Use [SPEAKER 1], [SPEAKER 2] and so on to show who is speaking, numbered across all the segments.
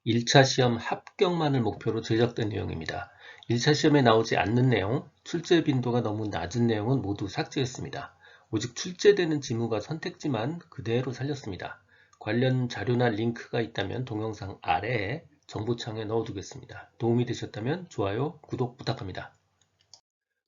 [SPEAKER 1] 1차 시험 합격만을 목표로 제작된 내용입니다. 1차 시험에 나오지 않는 내용, 출제 빈도가 너무 낮은 내용은 모두 삭제했습니다. 오직 출제되는 지문과 선택지만 그대로 살렸습니다. 관련 자료나 링크가 있다면 동영상 아래에 정보창에 넣어두겠습니다. 도움이 되셨다면 좋아요, 구독 부탁합니다.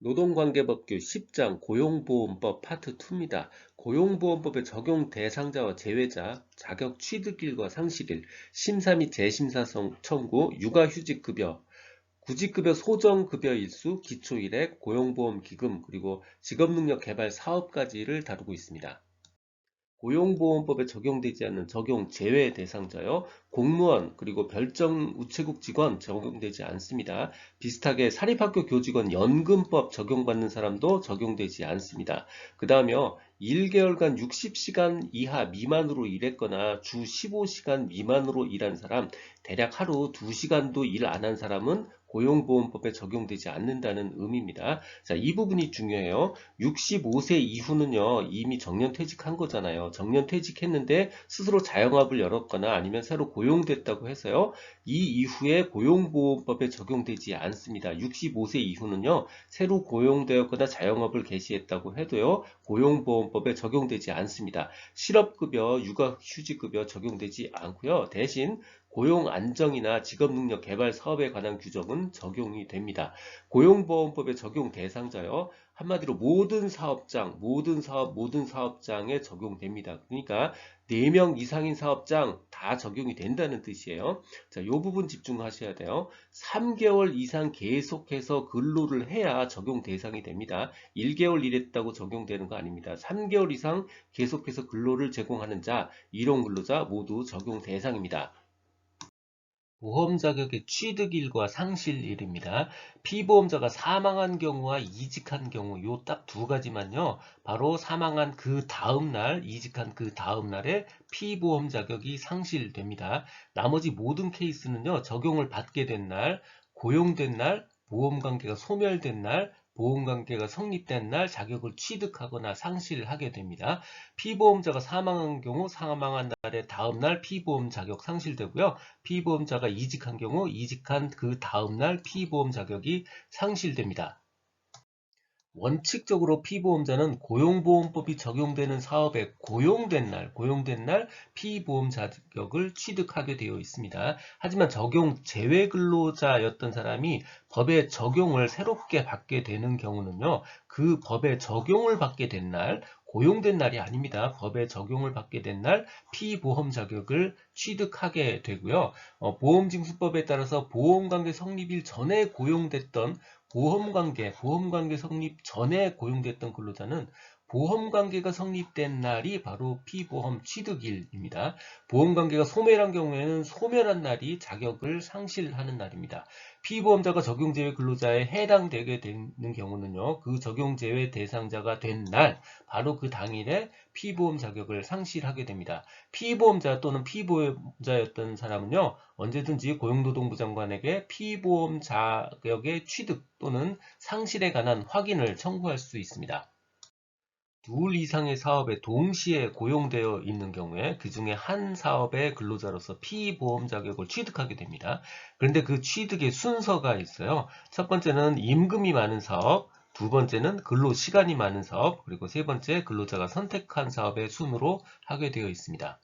[SPEAKER 1] 노동관계법규 10장 고용보험법 파트 2입니다. 고용보험법의 적용 대상자와 제외자, 자격 취득일과 상실일, 심사 및 재심사 청구, 육아휴직급여, 구직급여 소정급여 일수, 기초일액, 고용보험기금, 그리고 직업능력 개발 사업까지를 다루고 있습니다. 고용보험법에 적용되지 않는 적용 제외 대상자요. 공무원 그리고 별정 우체국 직원 적용되지 않습니다. 비슷하게 사립학교 교직원 연금법 적용받는 사람도 적용되지 않습니다. 그 다음에요. 1개월간 60시간 이하 미만으로 일했거나 주 15시간 미만으로 일한 사람, 대략 하루 2시간도 일 안 한 사람은 고용보험법에 적용되지 않는다는 의미입니다. 자, 이 부분이 중요해요. 65세 이후는요, 이미 정년퇴직한 거잖아요. 정년퇴직했는데 스스로 자영업을 열었거나 아니면 새로 고용됐다고 해서요, 이 이후에 고용보험법에 적용되지 않습니다. 65세 이후는요, 새로 고용되었거나 자영업을 개시했다고 해도요, 고용보험법에 적용되지 않습니다. 실업급여, 육아휴직급여 적용되지 않고요. 대신 고용안정이나 직업능력 개발 사업에 관한 규정은 적용이 됩니다. 고용보험법의 적용 대상자요. 한마디로 모든 사업장, 모든 사업, 모든 사업장에 적용됩니다. 그러니까 4명 이상인 사업장 다 적용이 된다는 뜻이에요. 자, 이 부분 집중하셔야 돼요. 3개월 이상 계속해서 근로를 해야 적용 대상이 됩니다. 1개월 일했다고 적용되는 거 아닙니다. 3개월 이상 계속해서 근로를 제공하는 자, 일용 근로자 모두 적용 대상입니다. 보험 자격의 취득일과 상실일입니다. 피보험자가 사망한 경우와 이직한 경우 요 딱 두 가지만요. 바로 사망한 그 다음 날, 이직한 그 다음 날에 피보험 자격이 상실됩니다. 나머지 모든 케이스는요. 적용을 받게 된 날, 고용된 날, 보험 관계가 소멸된 날, 보험 관계가 성립된 날 자격을 취득하거나 상실하게 됩니다. 피보험자가 사망한 경우 사망한 날의 다음 날 피보험 자격 상실되고요. 피보험자가 이직한 경우 이직한 그 다음날 피보험 자격이 상실됩니다. 원칙적으로 피보험자는 고용보험법이 적용되는 사업에 고용된 날 피보험 자격을 취득하게 되어 있습니다. 하지만 적용 제외 근로자였던 사람이 법의 적용을 새롭게 받게 되는 경우는요. 그 법의 적용을 받게 된 날, 고용된 날이 아닙니다. 법의 적용을 받게 된 날 피보험 자격을 취득하게 되고요. 보험징수법에 따라서 보험관계 성립일 전에 고용됐던 보험관계 성립 전에 고용됐던 근로자는 보험관계가 성립된 날이 바로 피보험 취득일입니다. 보험관계가 소멸한 경우에는 소멸한 날이 자격을 상실하는 날입니다. 피보험자가 적용제외 근로자에 해당되게 되는 경우는요. 그 적용제외 대상자가 된 날, 바로 그 당일에 피보험 자격을 상실하게 됩니다. 피보험자 또는 피보험자였던 사람은요. 언제든지 고용노동부 장관에게 피보험 자격의 취득 또는 상실에 관한 확인을 청구할 수 있습니다. 둘 이상의 사업에 동시에 고용되어 있는 경우에 그 중에 한 사업의 근로자로서 피보험 자격을 취득하게 됩니다. 그런데 그 취득의 순서가 있어요. 첫 번째는 임금이 많은 사업, 두 번째는 근로 시간이 많은 사업, 그리고 세 번째 근로자가 선택한 사업의 순으로 하게 되어 있습니다.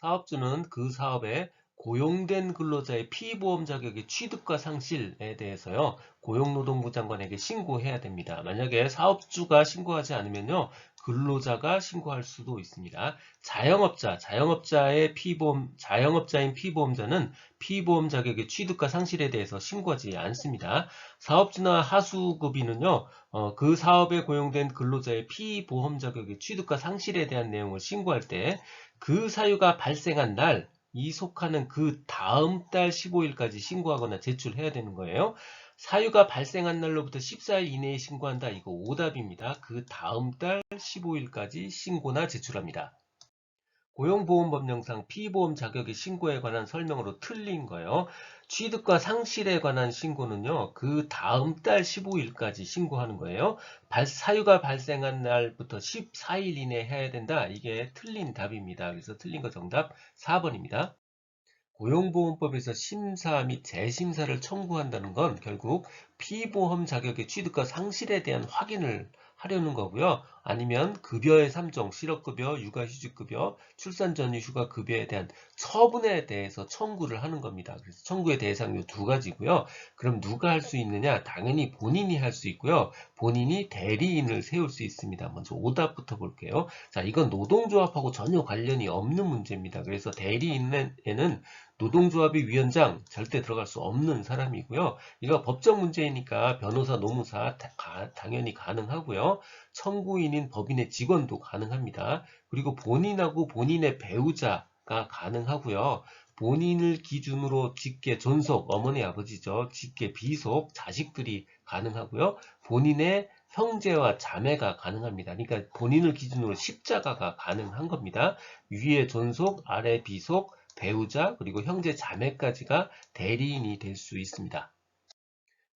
[SPEAKER 1] 사업주는 그 사업에 고용된 근로자의 피보험 자격의 취득과 상실에 대해서요, 고용노동부 장관에게 신고해야 됩니다. 만약에 사업주가 신고하지 않으면요, 근로자가 신고할 수도 있습니다. 자영업자인 피보험자는 피보험 자격의 취득과 상실에 대해서 신고하지 않습니다. 사업주나 하수급인은요, 그 사업에 고용된 근로자의 피보험 자격의 취득과 상실에 대한 내용을 신고할 때 그 사유가 발생한 날, 이 속하는 그 다음 달 15일까지 신고하거나 제출해야 되는 거예요. 사유가 발생한 날로부터 14일 이내에 신고한다. 이거 오답입니다. 그 다음 달 15일까지 신고나 제출합니다. 고용보험법령상 피보험 자격의 신고에 관한 설명으로 틀린 거예요. 취득과 상실에 관한 신고는요, 그 다음 달 15일까지 신고하는 거예요. 사유가 발생한 날부터 14일 이내에 해야 된다. 이게 틀린 답입니다. 그래서 틀린 거 정답 4번입니다. 고용보험법에서 심사 및 재심사를 청구한다는 건 결국 피보험 자격의 취득과 상실에 대한 확인을 하려는 거고요. 아니면 급여의 3종, 실업급여, 육아휴직급여, 출산전휴휴가급여에 대한 처분에 대해서 청구를 하는 겁니다. 그래서 청구의 대상 이 두 가지고요. 그럼 누가 할 수 있느냐? 당연히 본인이 할 수 있고요. 본인이 대리인을 세울 수 있습니다. 먼저 오답부터 볼게요. 자, 이건 노동조합하고 전혀 관련이 없는 문제입니다. 그래서 대리인에는 노동조합의 위원장 절대 들어갈 수 없는 사람이고요. 이거 법적 문제이니까 변호사, 노무사 당연히 가능하고요. 청구인인 법인의 직원도 가능합니다. 그리고 본인하고 본인의 배우자가 가능하고요. 본인을 기준으로 직계, 존속, 어머니, 아버지죠. 직계, 비속, 자식들이 가능하고요. 본인의 형제와 자매가 가능합니다. 그러니까 본인을 기준으로 십자가가 가능한 겁니다. 위에 존속, 아래 비속, 배우자, 그리고 형제 자매까지가 대리인이 될 수 있습니다.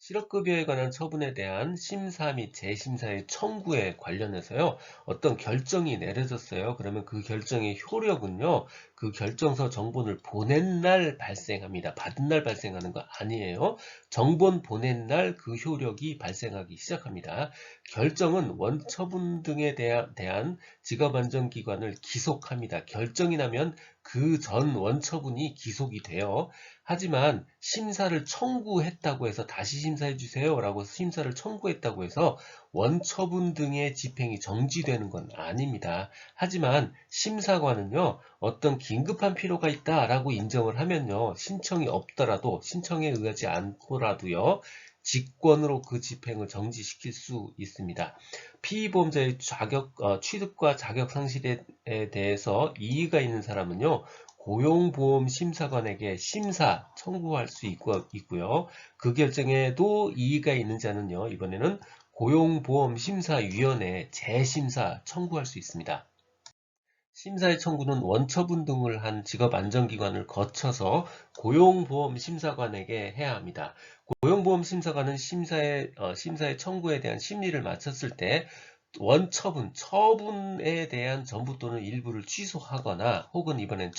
[SPEAKER 1] 실업급여에 관한 처분에 대한 심사 및 재심사의 청구에 관련해서요, 어떤 결정이 내려졌어요. 그러면 그 결정의 효력은요, 그 결정서 정본을 보낸 날 발생합니다. 받은 날 발생하는 거 아니에요. 정본 보낸 날 그 효력이 발생하기 시작합니다. 결정은 원처분 등에 대한 직업안전기관을 기속합니다. 결정이 나면 그 전 원처분이 기속이 돼요. 하지만 심사를 청구했다고 해서 다시 심사해 주세요 라고 심사를 청구했다고 해서 원처분 등의 집행이 정지되는 건 아닙니다. 하지만 심사관은요, 어떤 긴급한 필요가 있다라고 인정을 하면요, 신청이 없더라도, 신청에 의하지 않더라도요, 직권으로 그 집행을 정지시킬 수 있습니다. 피보험자의 취득과 자격 상실에 대해서 이의가 있는 사람은요, 고용보험심사관에게 심사 청구할 수 있고요. 그 결정에도 이의가 있는 자는요, 이번에는 고용보험심사위원회에 재심사 청구할 수 있습니다. 심사의 청구는 원처분 등을 한 직업안전기관을 거쳐서 고용보험심사관에게 해야 합니다. 고용보험심사관은 심사의 청구에 대한 심리를 마쳤을 때 처분에 대한 전부 또는 일부를 취소하거나 혹은 이번엔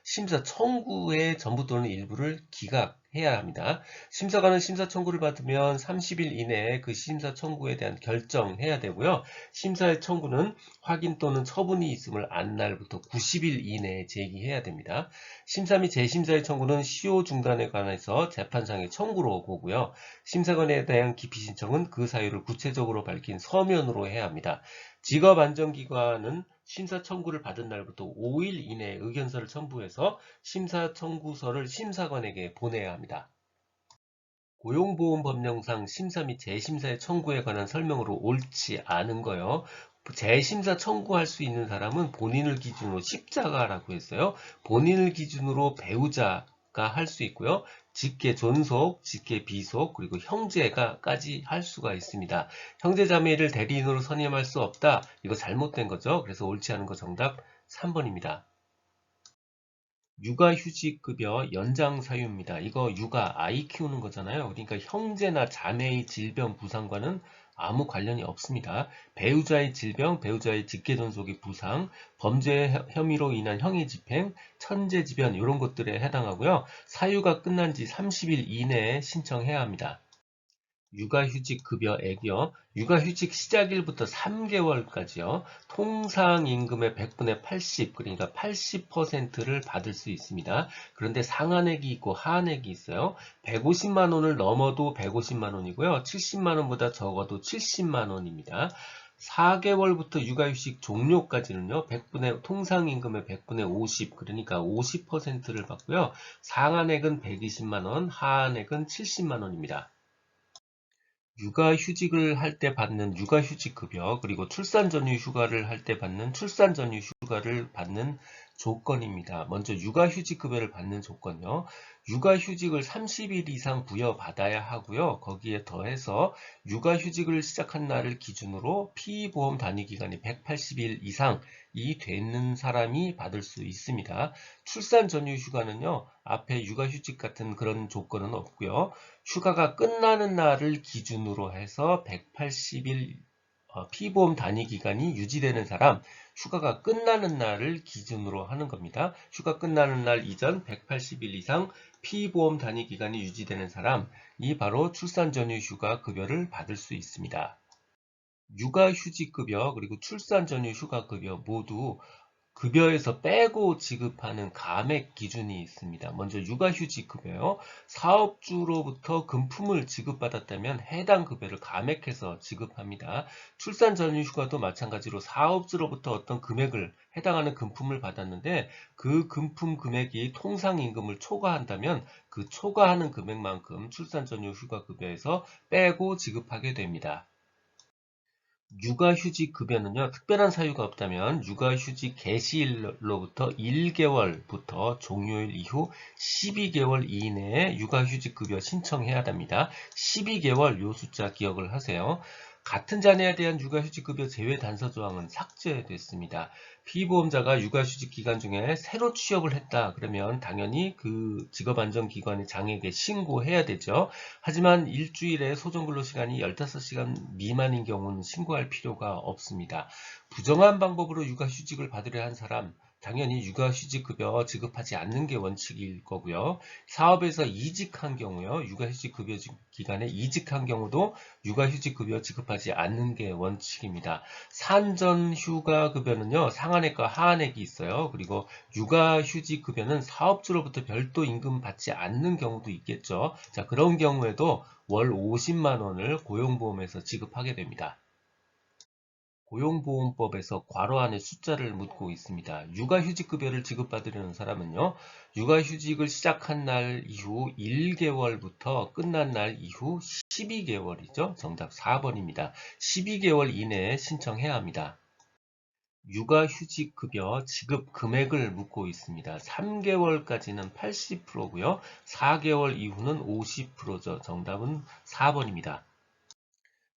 [SPEAKER 1] 심사 청구의 전부 또는 일부를 기각해야 합니다. 심사관은 심사 청구를 받으면 30일 이내에 그 심사 청구에 대한 결정해야 되고요. 심사의 청구는 확인 또는 처분이 있음을 안 날부터 90일 이내에 제기해야 됩니다. 심사 및 재심사의 청구는 시효 중단에 관해서 재판상의 청구로 보고요. 심사관에 대한 기피 신청은 그 사유를 구체적으로 밝힌 서면으로 해야 합니다. 직업안전기관은 심사 청구를 받은 날부터 5일 이내에 의견서를 첨부해서 심사 청구서를 심사관에게 보내야 합니다. 고용보험법령상 심사 및 재심사의 청구에 관한 설명으로 옳지 않은 거요. 재심사 청구할 수 있는 사람은 본인을 기준으로 십자가라고 했어요. 본인을 기준으로 배우자가 할 수 있고요. 직계 존속, 직계 비속, 그리고 형제가까지 할 수가 있습니다. 형제자매를 대리인으로 선임할 수 없다. 이거 잘못된 거죠. 그래서 옳지 않은 거 정답 3번입니다. 육아휴직급여 연장 사유입니다. 이거 아이 키우는 거잖아요. 그러니까 형제나 자매의 질병 부상과는 아무 관련이 없습니다. 배우자의 질병, 배우자의 직계존속의 부상, 범죄 혐의로 인한 형의 집행, 천재지변 이런 것들에 해당하고요. 사유가 끝난 지 30일 이내에 신청해야 합니다. 육아휴직 급여액이요. 육아휴직 시작일부터 3개월까지요. 통상임금의 100분의 80, 그러니까 80%를 받을 수 있습니다. 그런데 상한액이 있고 하한액이 있어요. 150만 원을 넘어도 150만 원이고요. 70만 원보다 적어도 70만 원입니다. 4개월부터 육아휴직 종료까지는요, 통상임금의 100분의 50, 그러니까 50%를 받고요. 상한액은 120만 원, 하한액은 70만 원입니다. 육아휴직을 할 때 받는 육아휴직급여, 그리고 출산 전후 휴가를 할 때 받는 출산 전후 휴가를 받는 조건입니다. 먼저 육아휴직급여를 받는 조건요. 육아휴직을 30일 이상 부여받아야 하고요. 거기에 더해서 육아휴직을 시작한 날을 기준으로 피보험 단위기간이 180일 이상이 되는 사람이 받을 수 있습니다. 출산 전후 휴가는요. 앞에 육아휴직 같은 그런 조건은 없고요. 휴가가 끝나는 날을 기준으로 해서 180일 피보험 단위 기간이 유지되는 사람, 휴가가 끝나는 날을 기준으로 하는 겁니다. 휴가 끝나는 날 이전 180일 이상 피보험 단위 기간이 유지되는 사람, 이 바로 출산 전후 휴가 급여를 받을 수 있습니다. 육아휴직급여 그리고 출산 전후 휴가급여 모두 급여에서 빼고 지급하는 감액 기준이 있습니다. 먼저 육아휴직급여요. 사업주로부터 금품을 지급받았다면 해당 급여를 감액해서 지급합니다. 출산 전후 휴가도 마찬가지로 사업주로부터 어떤 금액을 해당하는 금품을 받았는데 그 금품 금액이 통상임금을 초과한다면 그 초과하는 금액만큼 출산 전후 휴가급여에서 빼고 지급하게 됩니다. 육아휴직 급여는요, 특별한 사유가 없다면 육아휴직 개시일로부터 1개월부터 종료일 이후 12개월 이내에 육아휴직 급여 신청해야 합니다. 12개월 요 숫자 기억을 하세요. 같은 자녀에 대한 육아휴직급여 제외 단서 조항은 삭제됐습니다. 피보험자가 육아휴직 기간 중에 새로 취업을 했다 그러면 당연히 그 직업안정기관의 장에게 신고해야 되죠. 하지만 일주일에 소정근로시간이 15시간 미만인 경우는 신고할 필요가 없습니다. 부정한 방법으로 육아휴직을 받으려 한 사람, 당연히 육아휴직급여 지급하지 않는 게 원칙일 거고요. 사업에서 이직한 경우요. 육아휴직급여 기간에 이직한 경우도 육아휴직급여 지급하지 않는 게 원칙입니다. 산전휴가급여는요. 상한액과 하한액이 있어요. 그리고 육아휴직급여는 사업주로부터 별도 임금 받지 않는 경우도 있겠죠. 자, 그런 경우에도 월 50만 원을 고용보험에서 지급하게 됩니다. 고용보험법에서 괄호 안에 숫자를 묻고 있습니다. 육아휴직급여를 지급받으려는 사람은요. 육아휴직을 시작한 날 이후 1개월부터 끝난 날 이후 12개월이죠. 정답 4번입니다. 12개월 이내에 신청해야 합니다. 육아휴직급여 지급 금액을 묻고 있습니다. 3개월까지는 80%고요. 4개월 이후는 50%죠. 정답은 4번입니다.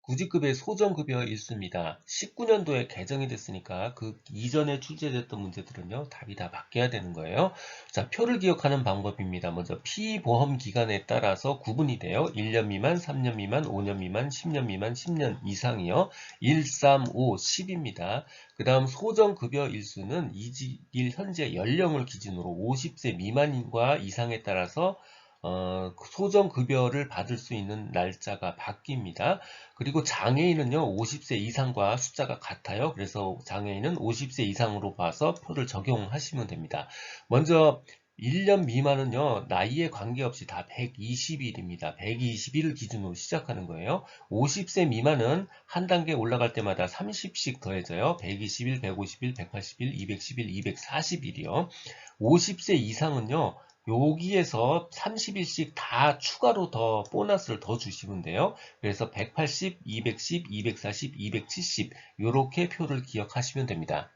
[SPEAKER 1] 구직급의 소정급여 일수입니다. 19년도에 개정이 됐으니까 그 이전에 출제됐던 문제들은요, 답이 다 바뀌어야 되는 거예요. 자, 표를 기억하는 방법입니다. 먼저 피보험 기간에 따라서 구분이 돼요. 1년 미만, 3년 미만, 5년 미만, 10년 미만, 10년 이상이요. 1, 3, 5, 10입니다. 그 다음 소정급여 일수는 이직일 현재 연령을 기준으로 50세 미만과 이상에 따라서 소정급여를 받을 수 있는 날짜가 바뀝니다. 그리고 장애인은요, 50세 이상과 숫자가 같아요. 그래서 장애인은 50세 이상으로 봐서 표를 적용하시면 됩니다. 먼저 1년 미만은요, 나이에 관계없이 다 120일입니다. 120일을 기준으로 시작하는 거예요. 50세 미만은 한 단계 올라갈 때마다 30씩 더해져요. 120일, 150일, 180일, 210일, 240일이요. 50세 이상은요, 여기에서 30일씩 다 추가로 더 보너스를 더 주시면 돼요. 그래서 180, 210, 240, 270 이렇게 표를 기억하시면 됩니다.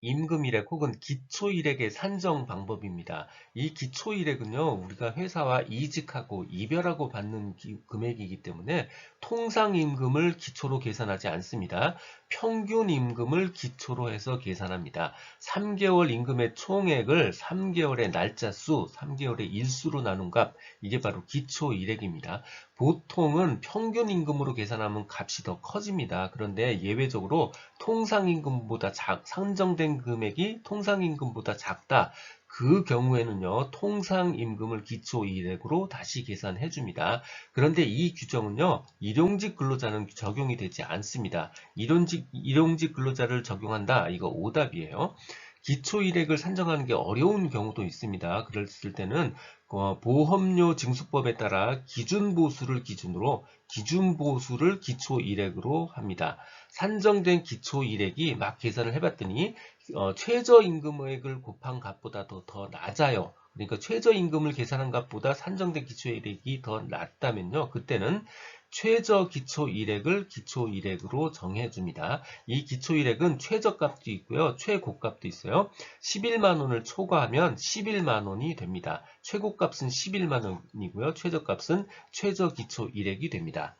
[SPEAKER 1] 임금일액 혹은 기초일액의 산정 방법입니다. 이 기초일액은요, 우리가 회사와 이직하고 이별하고 받는 금액이기 때문에 통상임금을 기초로 계산하지 않습니다. 평균임금을 기초로 해서 계산합니다. 3개월 임금의 총액을 3개월의 날짜 수, 3개월의 일수로 나눈 값, 이게 바로 기초일액입니다. 보통은 평균임금으로 계산하면 값이 더 커집니다. 그런데 예외적으로 통상임금보다 산정된 금액이 통상임금보다 작다. 그 경우에는요, 통상임금을 기초이력으로 다시 계산해 줍니다. 그런데 이 규정은요, 일용직 근로자는 적용이 되지 않습니다. 일용직 근로자를 적용한다. 이거 오답이에요. 기초일액을 산정하는 게 어려운 경우도 있습니다. 그랬을 때는 보험료 징수법에 따라 기준보수를 기준으로 기준보수를 기초일액으로 합니다. 산정된 기초일액이 막 계산을 해봤더니 최저임금액을 곱한 값보다 더 낮아요. 그러니까 최저임금을 계산한 값보다 산정된 기초일액이 더 낮다면요. 그때는 최저기초일액을 기초일액으로 정해줍니다. 이 기초일액은 최저값도 있고요. 최고값도 있어요. 11만 원을 초과하면 11만 원이 됩니다. 최고값은 11만 원이고요. 최저값은 최저기초일액이 됩니다.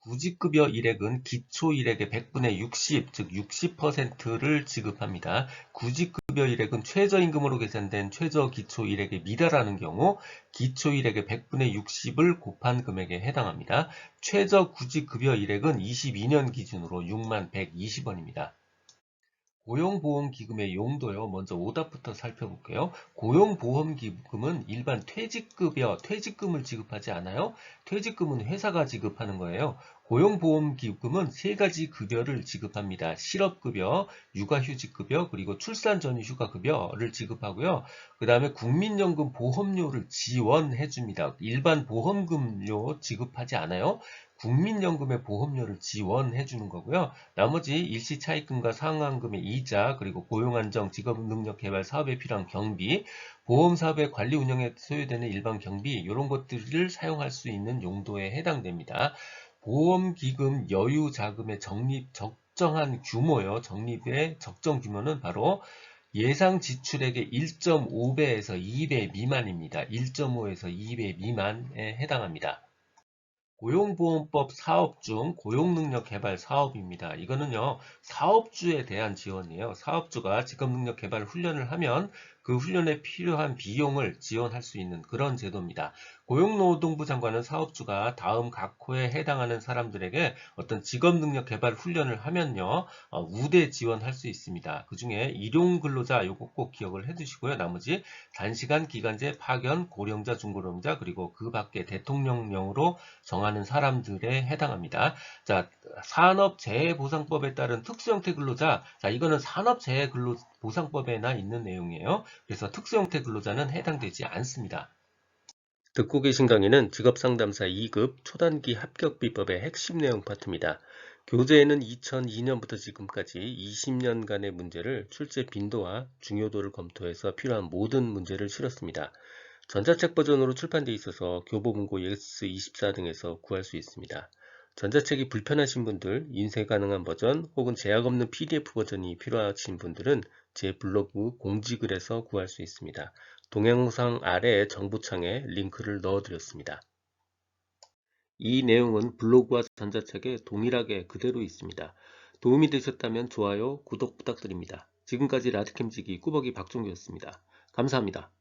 [SPEAKER 1] 구직급여 일액은 기초일액의 100분의 60, 즉 60%를 지급합니다. 구직급여 일액은 최저임금으로 계산된 최저기초일액에 미달하는 경우 기초일액의 100분의 60을 곱한 금액에 해당합니다. 최저구직급여 일액은 22년 기준으로 6만 120원입니다. 고용보험기금의 용도요. 먼저 오답부터 살펴볼게요. 고용보험기금은 일반 퇴직급여, 퇴직금을 지급하지 않아요. 퇴직금은 회사가 지급하는 거예요. 고용보험기금은 세 가지 급여를 지급합니다. 실업급여, 육아휴직급여, 그리고 출산전휴휴가급여를 지급하고요. 그 다음에 국민연금 보험료를 지원해 줍니다. 일반 보험금료 지급하지 않아요. 국민연금의 보험료를 지원해 주는 거고요. 나머지 일시차입금과 상환금의 이자, 그리고 고용안정, 직업능력개발 사업에 필요한 경비, 보험사업의 관리 운영에 소요되는 일반 경비, 이런 것들을 사용할 수 있는 용도에 해당됩니다. 보험기금 여유자금의 적정한 규모요. 적립의 적정 규모는 바로 예상 지출액의 1.5배에서 2배 미만입니다. 1.5에서 2배 미만에 해당합니다. 고용보험법 사업 중 고용능력 개발 사업입니다. 이거는요, 사업주에 대한 지원이에요. 사업주가 직업능력 개발 훈련을 하면 그 훈련에 필요한 비용을 지원할 수 있는 그런 제도입니다. 고용노동부 장관은 사업주가 다음 각 호에 해당하는 사람들에게 어떤 직업능력 개발 훈련을 하면요, 우대 지원할 수 있습니다. 그 중에 일용근로자 요거 꼭 기억을 해두시고요. 나머지 단시간 기간제 파견, 고령자, 중고령자, 그리고 그 밖에 대통령령으로 정하는 사람들에 해당합니다. 자, 산업재해보상법에 따른 특수형태 근로자. 자, 이거는 산업재해근로보상법에나 있는 내용이에요. 그래서 특수형태 근로자는 해당되지 않습니다. 듣고 계신 강의는 직업상담사 2급 초단기 합격비법의 핵심 내용 파트입니다. 교재에는 2002년부터 지금까지 20년간의 문제를 출제 빈도와 중요도를 검토해서 필요한 모든 문제를 실었습니다. 전자책 버전으로 출판되어 있어서 교보문고 예스24 등에서 구할 수 있습니다. 전자책이 불편하신 분들, 인쇄 가능한 버전 혹은 제약 없는 PDF 버전이 필요하신 분들은 제 블로그 공지글에서 구할 수 있습니다. 동영상 아래 정보창에 링크를 넣어드렸습니다. 이 내용은 블로그와 전자책에 동일하게 그대로 있습니다. 도움이 되셨다면 좋아요, 구독 부탁드립니다. 지금까지 라디캠지기 꾸벅이 박종규였습니다. 감사합니다.